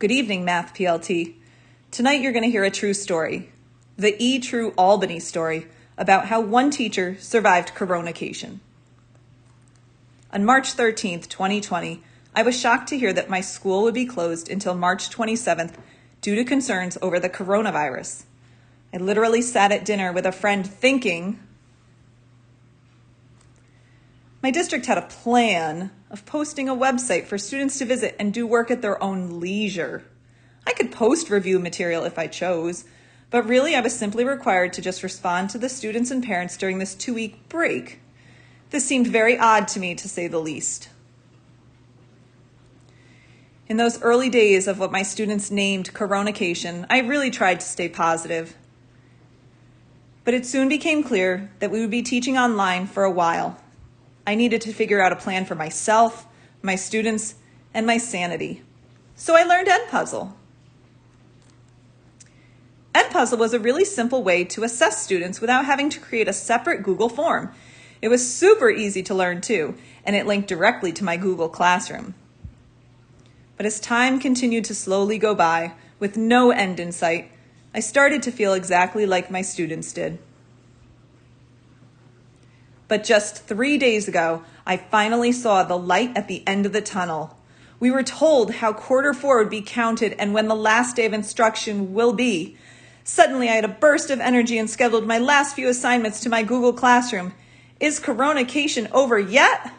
Good evening, Math PLT. Tonight you're going to hear a true story, the True Albany story about how one teacher survived coronation. On March 13th, 2020, I was shocked to hear that my school would be closed until March 27th due to concerns over the coronavirus. I literally sat at dinner with a friend thinking my district had a plan of posting a website for students to visit and do work at their own leisure. I could post review material if I chose, but really I was simply required to just respond to the students and parents during this 2-week break. This seemed very odd to me, to say the least. In those early days of what my students named coronation, I really tried to stay positive. But it soon became clear that we would be teaching online for a while. I needed to figure out a plan for myself, my students, and my sanity. So I learned Edpuzzle. Edpuzzle was a really simple way to assess students without having to create a separate Google form. It was super easy to learn too, and it linked directly to my Google Classroom. But as time continued to slowly go by, with no end in sight, I started to feel exactly like my students did. But just 3 days ago, I finally saw the light at the end of the tunnel. We were told how Q4 would be counted and when the last day of instruction will be. Suddenly, I had a burst of energy and scheduled my last few assignments to my Google Classroom. Is coronation over yet?